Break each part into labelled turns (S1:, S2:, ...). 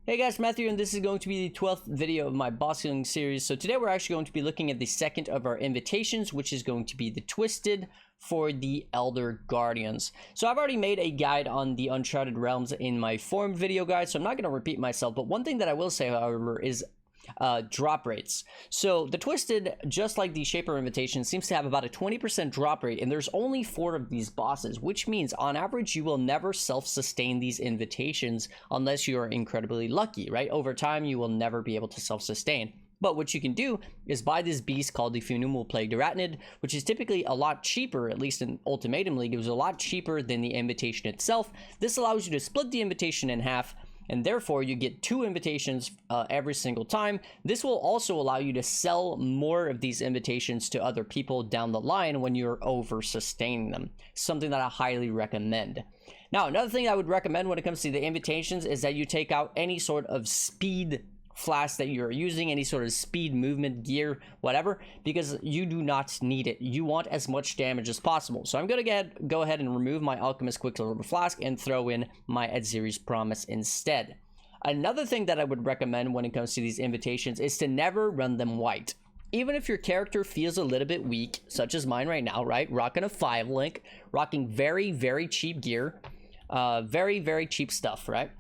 S1: Hey guys, Matthew, and this is going to be the 12th video of my bossing series. So today we're actually going to be looking at the second of our invitations, which is going to be the Twisted for the Elder Guardians. So I've already made a guide on the Uncharted Realms in my forum video guide, so I'm not going to repeat myself. But one thing that I will say, however, is drop rates. So the Twisted, just like the Shaper invitation, seems to have about a 20% drop rate, and there's only 4 of these bosses, which means on average you will never self-sustain these invitations unless you are incredibly lucky, right? Over time you will never be able to self-sustain. But what you can do is buy this beast called the Funeral Plagued Arachnid, which is typically a lot cheaper, at least in Ultimatum League. It was a lot cheaper than the invitation itself. This allows you to split the invitation in half, and therefore you get 2 invitations every single time. This will also allow you to sell more of these invitations to other people down the line when you're over sustaining them, something that I highly recommend. Now, another thing I would recommend when it comes to the invitations is that you take out any sort of speed flask that you're using, any sort of speed, movement, gear, whatever, because you do not need it. You want as much damage as possible. So I'm going to go ahead and remove my Alchemist Quicksilver Flask and throw in my Edziri's Promise instead. Another thing that I would recommend when it comes to these invitations is to never run them white. Even if your character feels a little bit weak, such as mine right now, right? Rocking a 5-link, rocking very, very cheap gear, very, very cheap stuff, right?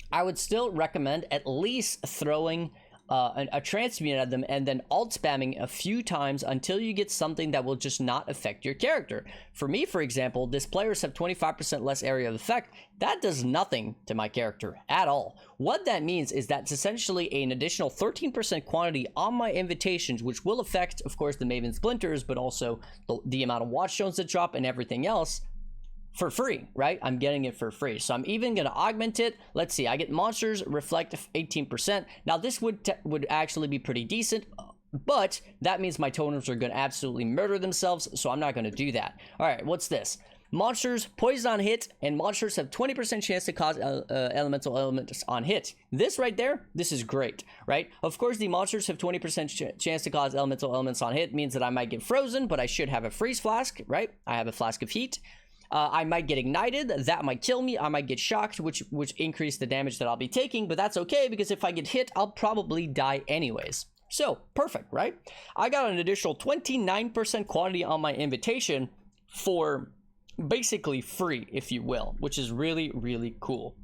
S1: I would still recommend at least throwing a transmute at them and then alt spamming a few times until you get something that will just not affect your character. For me, for example, this players have 25% less area of effect. That does nothing to my character at all. What that means is that's essentially an additional 13% quantity on my invitations, which will affect, of course, the Maven Splinters, but also the amount of Watchstones that drop and everything else. For free, right? I'm getting it for free. So I'm even going to augment it. Let's see. I get monsters reflect 18%. Now this would actually be pretty decent, but that means my totems are going to absolutely murder themselves. So I'm not going to do that. All right. What's this? Monsters poison on hit, and monsters have 20% chance to cause elemental elements on hit. This right there, this is great, right? Of course, the monsters have 20% chance to cause elemental elements on hit, means that I might get frozen, but I should have a freeze flask, right? I have a flask of heat. I might get ignited, that might kill me, I might get shocked, which increase the damage that I'll be taking, but that's okay, because if I get hit, I'll probably die anyways. So, perfect, right? I got an additional 29% quantity on my invitation for basically free, if you will, which is really, really cool.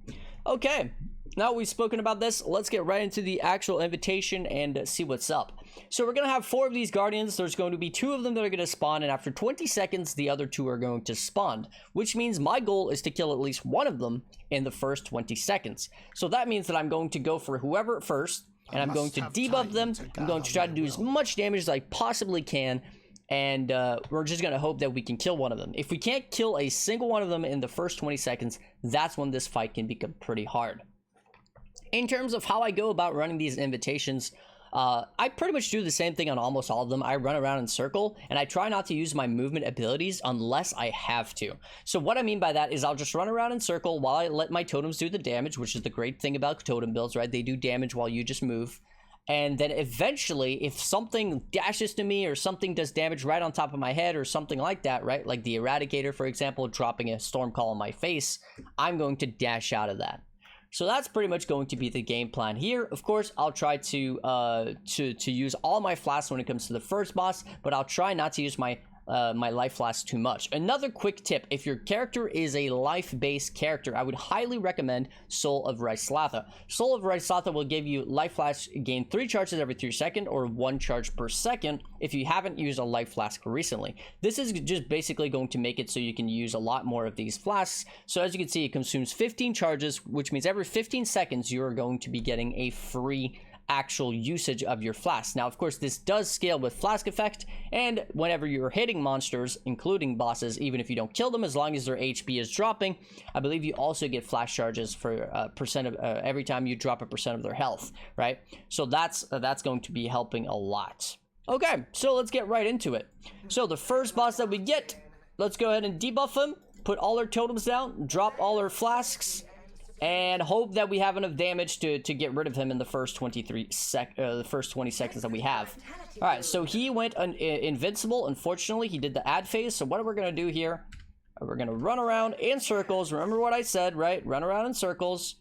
S1: Okay, now we've spoken about this, let's get right into the actual invitation and see what's up. So we're going to have 4 of these guardians. There's going to be 2 of them that are going to spawn, and after 20 seconds, the other 2 are going to spawn, which means my goal is to kill at least one of them in the first 20 seconds. So that means that I'm going to go for whoever first, and I'm going to debuff them. I'm going to try to do as much damage as I possibly can, and we're just going to hope that we can kill one of them. If we can't kill a single one of them in the first 20 seconds, that's when this fight can become pretty hard. In terms of how I go about running these invitations, I pretty much do the same thing on almost all of them. I run around in circle, and I try not to use my movement abilities unless I have to. So what I mean by that is I'll just run around in circle while I let my totems do the damage, which is the great thing about totem builds, right? They do damage while you just move. And then eventually, if something dashes to me or something does damage right on top of my head or something like that, right? Like the Eradicator, for example, dropping a Storm Call on my face, I'm going to dash out of that. So that's pretty much going to be the game plan here. Of course, I'll try to use all my flasks when it comes to the first boss, but I'll try not to use my life flask too much. Another quick tip: if your character is a life-based character, I would highly recommend Soul of Ryslatha. Soul of Ryslatha will give you life flask gain 3 charges every 3 seconds, or 1 charge per second if you haven't used a life flask recently. This is just basically going to make it so you can use a lot more of these flasks. So as you can see, it consumes 15 charges, which means every 15 seconds you are going to be getting a free actual usage of your flask. Now, of course, this does scale with flask effect, and whenever you're hitting monsters, including bosses, even if you don't kill them, as long as their HP is dropping, I believe you also get flash charges for percent of every time you drop a percent of their health, right? So that's going to be helping a lot. Okay, so let's get right into it. So the first boss that we get, let's go ahead and debuff him, put all our totems down, drop all our flasks, and hope that we have enough damage to get rid of him in the first 20 seconds that we have. All right, so he went invincible. Unfortunately, he did the ad phase. So what are we going to do here? We're going to run around in circles. Remember what I said, right? Run around in circles.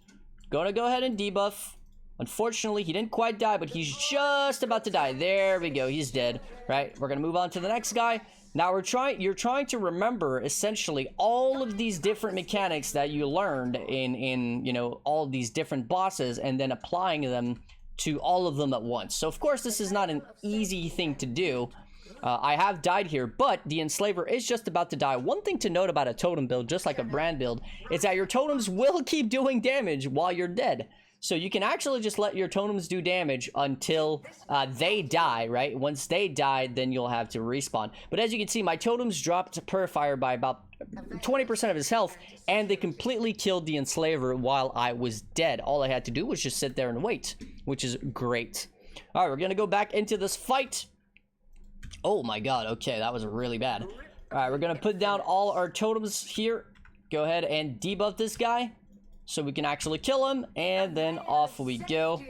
S1: Gonna go ahead and debuff. Unfortunately, he didn't quite die, but he's just about to die. There we go. He's dead, right? We're gonna move on to the next guy. Now you're trying to remember essentially all of these different mechanics that you learned in you know, all these different bosses, and then applying them to all of them at once. So of course this is not an easy thing to do. I have died here, but the Enslaver is just about to die. One thing to note about a totem build, just like a brand build, is that your totems will keep doing damage while you're dead. So you can actually just let your totems do damage until they die, right? Once they die, then you'll have to respawn. But as you can see, my totems dropped Purifier by about 20% of his health, and they completely killed the Enslaver while I was dead. All I had to do was just sit there and wait, which is great. All right, we're going to go back into this fight. Oh my god, okay, that was really bad. All right, we're going to put down all our totems here. Go ahead and debuff this guy so we can actually kill him, and then off we go.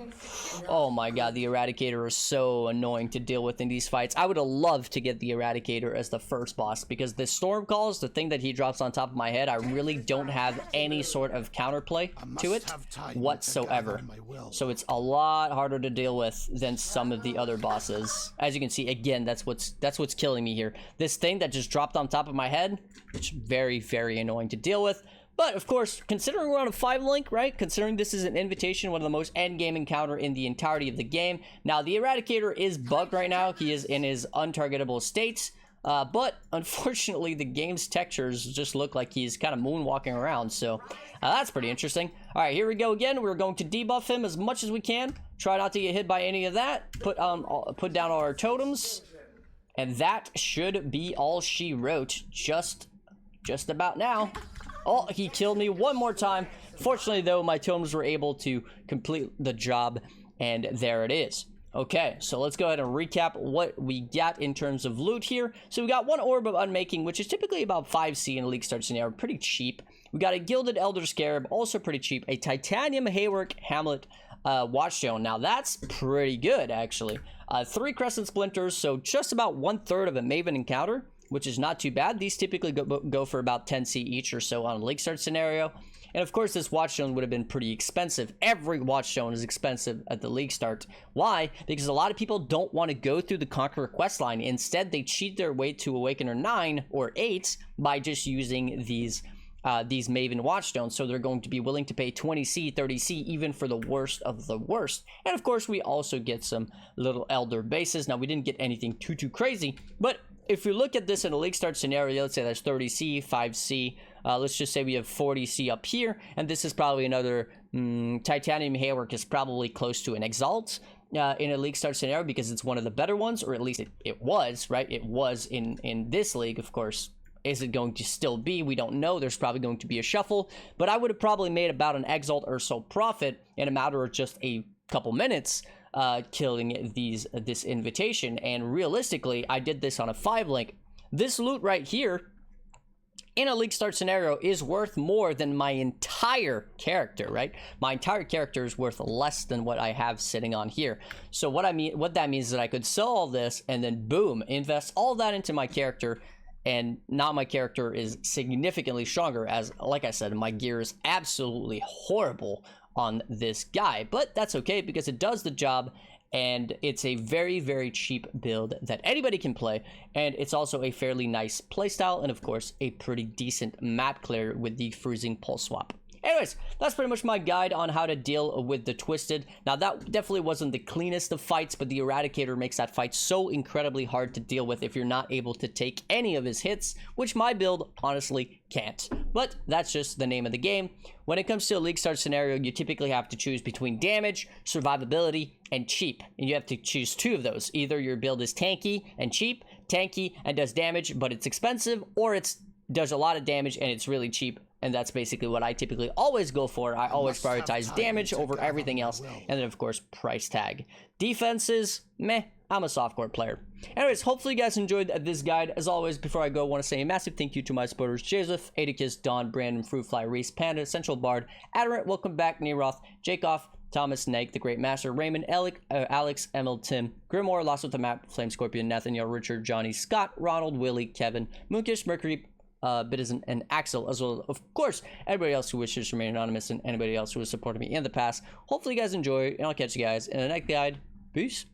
S1: Oh my god, the Eradicator is so annoying to deal with in these fights. I would have loved to get the Eradicator as the first boss, because the Storm Calls, the thing that he drops on top of my head, I really don't have any sort of counterplay to it whatsoever. So it's a lot harder to deal with than some of the other bosses. As you can see, again, that's what's killing me here. This thing that just dropped on top of my head, which is very, very annoying to deal with. But, of course, considering we're on a 5-link, right? Considering this is an invitation, one of the most endgame encounter in the entirety of the game. Now, the Eradicator is bugged right now. He is in his untargetable state. But, unfortunately, the game's textures just look like he's kind of moonwalking around. So, that's pretty interesting. All right, here we go again. We're going to debuff him as much as we can. Try not to get hit by any of that. Put down all our totems. And that should be all she wrote just about now. Oh, he killed me one more time. Fortunately, though, my totems were able to complete the job, and there it is. Okay, so let's go ahead and recap what we got in terms of loot here. So we got one Orb of Unmaking, which is typically about 5C in a League Start scenario, pretty cheap. We got a Gilded Elder Scarab, also pretty cheap. A Titanium Haywork Hamlet Watchstone. Now, that's pretty good, actually. 3 Crescent Splinters, so just about 1/3 of a Maven encounter, which is not too bad. These typically go for about 10C each or so on a League Start scenario. And of course, this Watchstone would have been pretty expensive. Every Watchstone is expensive at the League Start. Why? Because a lot of people don't want to go through the Conqueror questline. Instead, they cheat their way to Awakener 9 or 8 by just using these Maven Watchstones. So they're going to be willing to pay 20C, 30C, even for the worst of the worst. And of course, we also get some little Elder bases. Now, we didn't get anything too crazy, but if you look at this in a League Start scenario, let's say there's 30C, 5C, let's just say we have 40C up here, and this is probably another Titanium Haywork is probably close to an Exalt in a League Start scenario, because it's one of the better ones, or at least it was, right? It was in this league, of course. Is it going to still be? We don't know. There's probably going to be a shuffle, but I would have probably made about an Exalt or so profit in a matter of just a couple minutes, killing this invitation. And realistically, I did this on a 5-link. This loot right here in a League Start scenario is worth more than my entire character, right? My entire character is worth less than what I have sitting on here. So what that means is that I could sell all this and then boom, invest all that into my character, and now my character is significantly stronger, as like I said, my gear is absolutely horrible on this guy, but that's okay because it does the job, and it's a very, very cheap build that anybody can play, and it's also a fairly nice playstyle, and of course a pretty decent map clear with the Freezing Pulse Swap. Anyways, that's pretty much my guide on how to deal with the Twisted. Now, that definitely wasn't the cleanest of fights, but the Eradicator makes that fight so incredibly hard to deal with if you're not able to take any of his hits, which my build honestly can't. But that's just the name of the game. When it comes to a League Start scenario, you typically have to choose between damage, survivability, and cheap. And you have to choose 2 of those. Either your build is tanky and cheap, tanky and does damage, but it's expensive, or it does a lot of damage and it's really cheap. And that's basically what I typically always go for. I always prioritize damage over everything else. And then, of course, price tag. Defenses, meh, I'm a softcore player. Anyways, hopefully you guys enjoyed this guide. As always, before I go, I want to say a massive thank you to my supporters, Joseph, Adicus, Don, Brandon, Fruitfly, Reese, Panda, Central Bard, Adorant, welcome back, Neroth, Jacoff, Thomas, Neg, The Great Master, Raymond, Alex, Emil, Tim, Grimoire, Lost with the Map, Flame Scorpion, Nathaniel, Richard, Johnny, Scott, Ronald, Willie, Kevin, Moonkish, Mercury, Bitizen, and Exile, as well, of course, everybody else who wishes to remain anonymous and anybody else who has supported me in the past. Hopefully you guys enjoy, and I'll catch you guys in the next guide. Peace.